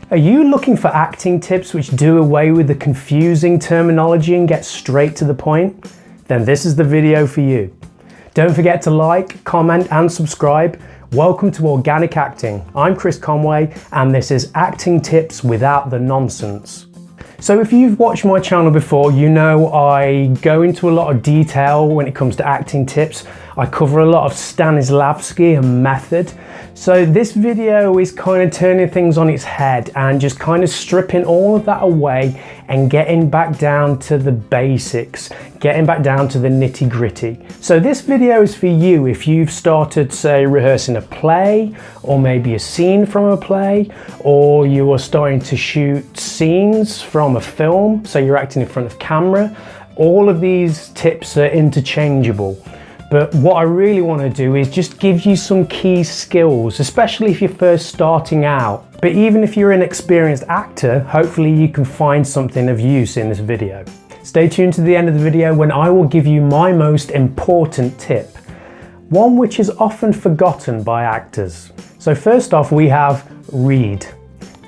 Are you looking for acting tips which do away with the confusing terminology and get straight to the point? Then this is the video for you. Don't forget to like, comment and subscribe. Welcome to Organic Acting. I'm Chris Conway and this is acting tips without the nonsense. So if you've watched my channel before, you know I go into a lot of detail when it comes to acting tips. I cover a lot of Stanislavski and method. So this video is kind of turning things on its head and just kind of stripping all of that away and getting back down to the basics, getting back down to the nitty gritty. So this video is for you if you've started, say, rehearsing a play or maybe a scene from a play, or you are starting to shoot scenes from a film, so you're acting in front of camera. All of these tips are interchangeable. But what I really want to do is just give you some key skills, especially if you're first starting out. But even if you're an experienced actor, hopefully you can find something of use in this video. Stay tuned to the end of the video when I will give you my most important tip, one which is often forgotten by actors. So first off, we have read.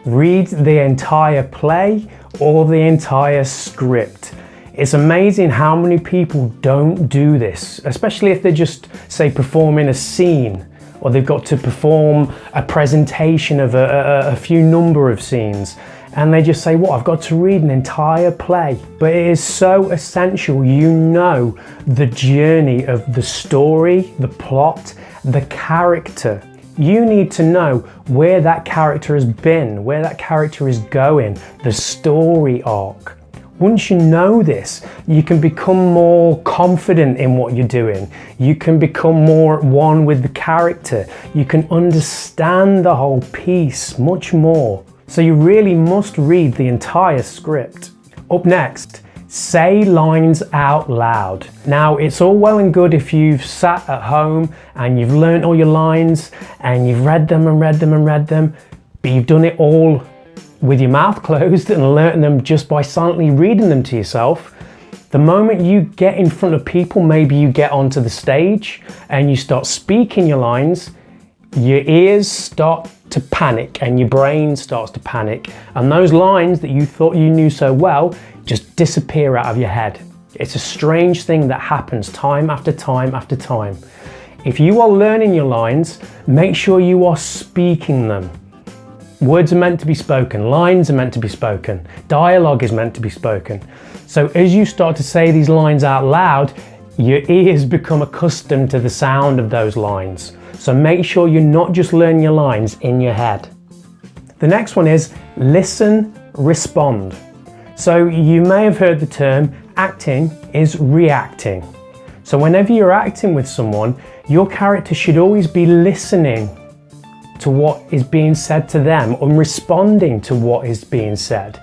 Read the entire play or the entire script. It's amazing how many people don't do this, especially if they're just, say, performing a scene, or they've got to perform a presentation of a few number of scenes, and they just say, "What, I've got to read an entire play." But it is so essential you know the journey of the story, the plot, the character. You need to know where that character has been, where that character is going, the story arc. Once you know this, you can become more confident in what you're doing. You can become more at one with the character. You can understand the whole piece much more. So you really must read the entire script. Up next, say lines out loud. Now, it's all well and good if you've sat at home and you've learnt all your lines and you've read them and read them and read them, but you've done it all with your mouth closed and learn them just by silently reading them to yourself. The moment you get in front of people, maybe you get onto the stage and you start speaking your lines, your ears start to panic and your brain starts to panic, and those lines that you thought you knew so well just disappear out of your head. It's a strange thing that happens time after time after time. If you are learning your lines, make sure you are speaking them. Words are meant to be spoken, lines are meant to be spoken, dialogue is meant to be spoken. So as you start to say these lines out loud, your ears become accustomed to the sound of those lines. So make sure you're not just learning your lines in your head. The next one is listen, respond. So you may have heard the term acting is reacting. So whenever you're acting with someone, your character should always be listening to what is being said to them and responding to what is being said.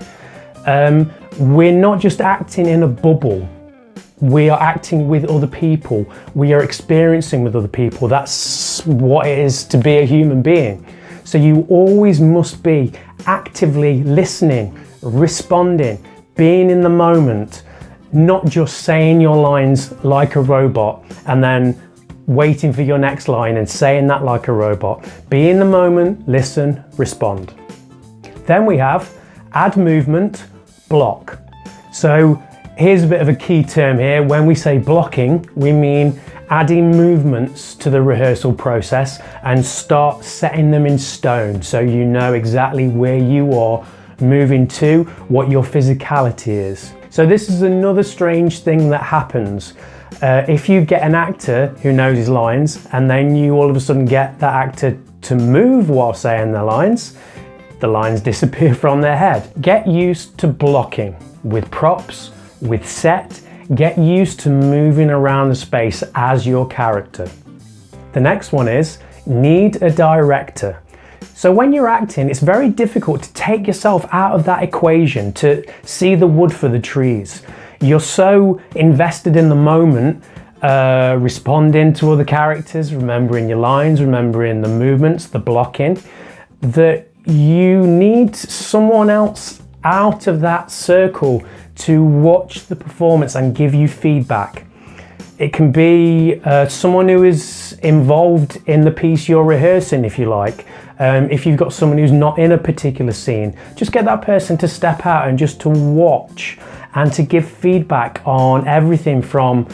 We're not just acting in a bubble. We are acting with other people. We are experiencing with other people. That's what it is to be a human being. So you always must be actively listening, responding, being in the moment, not just saying your lines like a robot and then waiting for your next line and saying that like a robot. Be in the moment, listen, respond. Then we have add movement, block. So here's a bit of a key term here. When we say blocking, we mean adding movements to the rehearsal process and start setting them in stone so you know exactly where you are moving to, what your physicality is. So this is another strange thing that happens. If you get an actor who knows his lines and then you all of a sudden get that actor to move while saying their lines, the lines disappear from their head. Get used to blocking with props, with set. Get used to moving around the space as your character. The next one is need a director. So when you're acting, it's very difficult to take yourself out of that equation, to see the wood for the trees. You're so invested in the moment, responding to other characters, remembering your lines, remembering the movements, the blocking, that you need someone else out of that circle to watch the performance and give you feedback. It can be someone who is involved in the piece you're rehearsing, if you like. If you've got someone who's not in a particular scene, just get that person to step out and just to watch and to give feedback on everything from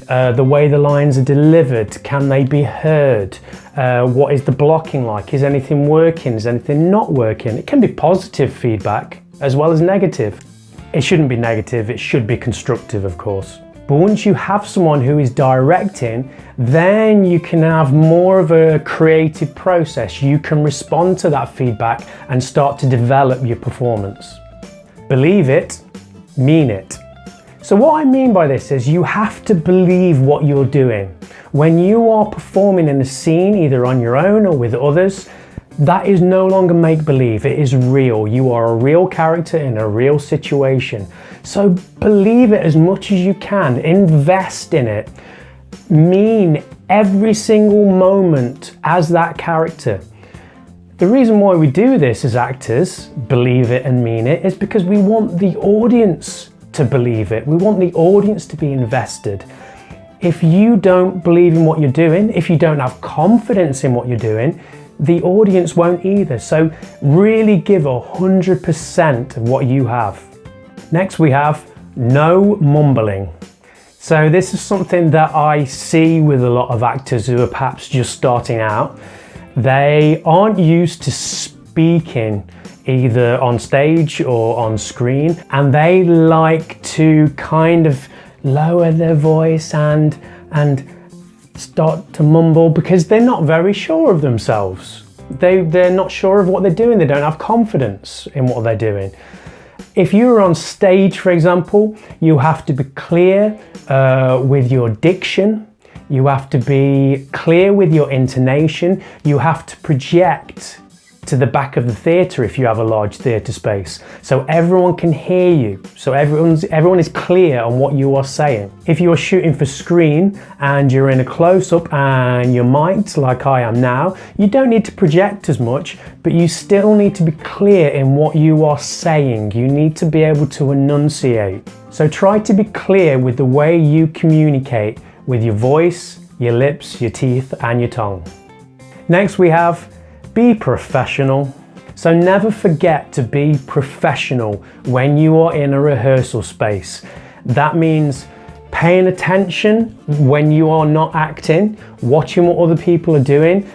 the way the lines are delivered. Can they be heard? What is the blocking like? Is anything working? Is anything not working? It can be positive feedback as well as negative. It shouldn't be negative, it should be constructive, of course. But once you have someone who is directing, then you can have more of a creative process. You can respond to that feedback and start to develop your performance. Believe it, mean it. So what I mean by this is you have to believe what you're doing. When you are performing in a scene, either on your own or with others, that is no longer make-believe, it is real. You are a real character in a real situation. So believe it as much as you can, invest in it. Mean every single moment as that character. The reason why we do this as actors, believe it and mean it, is because we want the audience to believe it. We want the audience to be invested. If you don't believe in what you're doing, if you don't have confidence in what you're doing, the audience won't either. So really give 100% of what you have. Next we have no mumbling. So this is something that I see with a lot of actors who are perhaps just starting out. They aren't used to speaking either on stage or on screen, and they like to kind of lower their voice and start to mumble because they're not very sure of themselves. They're not sure of what they're doing. They don't have confidence in what they're doing. If you're on stage, for example, you have to be clear with your diction. You have to be clear with your intonation. You have to project to the back of the theatre if you have a large theatre space, so everyone can hear you, so everyone is clear on what you are saying. If you are shooting for screen and you're in a close-up and you're mic'd like I am now, you don't need to project as much, but you still need to be clear in what you are saying. You need to be able to enunciate. So try to be clear with the way you communicate with your voice, your lips, your teeth and your tongue. Next we have be professional. So never forget to be professional when you are in a rehearsal space. That means paying attention when you are not acting, watching what other people are doing.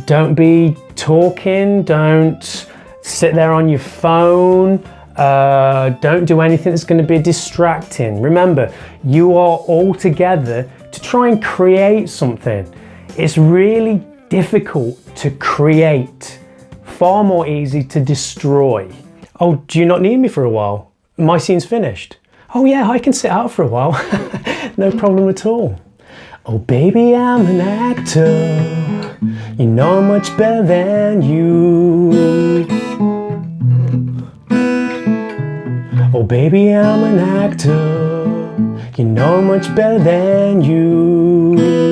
Don't be talking, don't sit there on your phone, don't do anything that's going to be distracting. Remember, you are all together to try and create something. It's really difficult to create, far more easy to destroy. Oh, do you not need me for a while? My scene's finished. Oh yeah, I can sit out for a while. No problem at all. Oh baby, I'm an actor. You know I'm much better than you. Oh baby, I'm an actor. You know I'm much better than you.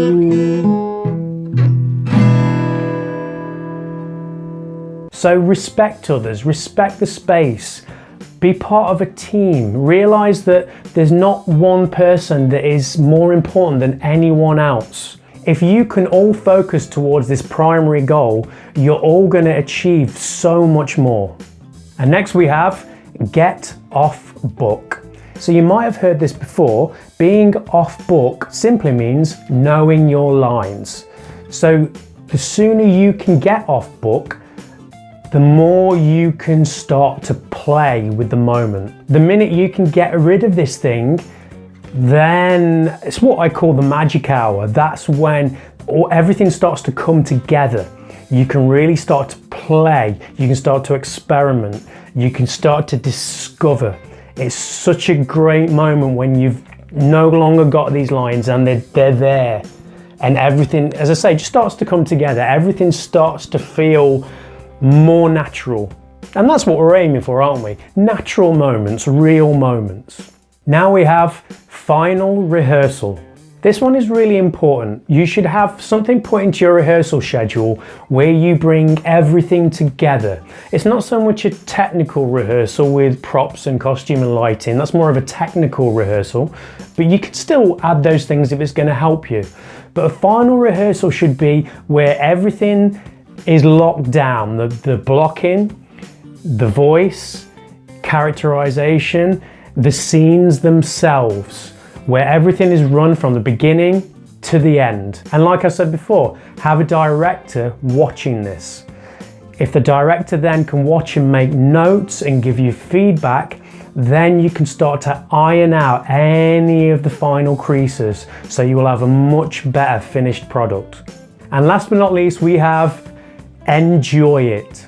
So respect others, respect the space, be part of a team, realize that there's not one person that is more important than anyone else. If you can all focus towards this primary goal, you're all going to achieve so much more. And next we have get off book. So you might have heard this before. Being off book simply means knowing your lines. So the sooner you can get off book, the more you can start to play with the moment. The minute you can get rid of this thing, then it's what I call the magic hour. That's when everything starts to come together. You can really start to play, you can start to experiment, you can start to discover. It's such a great moment when you've no longer got these lines and they're there. And everything, as I say, just starts to come together. Everything starts to feel more natural. And that's what we're aiming for, aren't we? Natural moments, real moments. Now we have final rehearsal. This one is really important. You should have something put into your rehearsal schedule where you bring everything together. It's not so much a technical rehearsal with props and costume and lighting. That's more of a technical rehearsal, but you can still add those things if it's going to help you. But a final rehearsal should be where everything is locked down. The blocking, the voice, characterization, the scenes themselves, where everything is run from the beginning to the end. And like I said before, have a director watching this. If the director then can watch and make notes and give you feedback, then you can start to iron out any of the final creases, so you will have a much better finished product. And last but not least, we have enjoy it.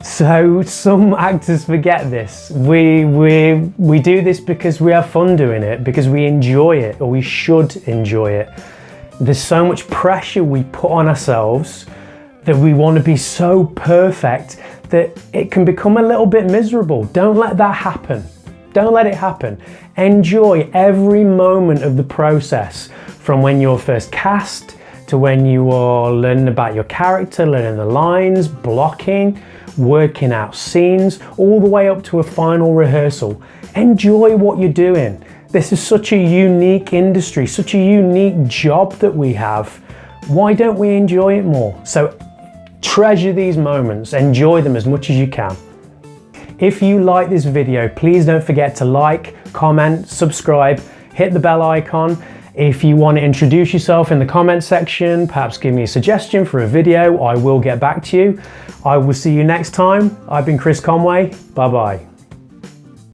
So some actors forget this. We do this because we have fun doing it, because we enjoy it, or we should enjoy it. There's so much pressure we put on ourselves that we want to be so perfect that it can become a little bit miserable. Don't let that happen. Don't let it happen. Enjoy every moment of the process, from when you're first cast to when you are learning about your character, learning the lines, blocking, working out scenes, all the way up to a final rehearsal. Enjoy what you're doing. This is such a unique industry, such a unique job that we have. Why don't we enjoy it more? So treasure these moments, enjoy them as much as you can. If you like this video, please don't forget to like, comment, subscribe, hit the bell icon. If you want to introduce yourself in the comment section, perhaps give me a suggestion for a video, I will get back to you. I will see you next time. I've been Chris Conway. Bye bye.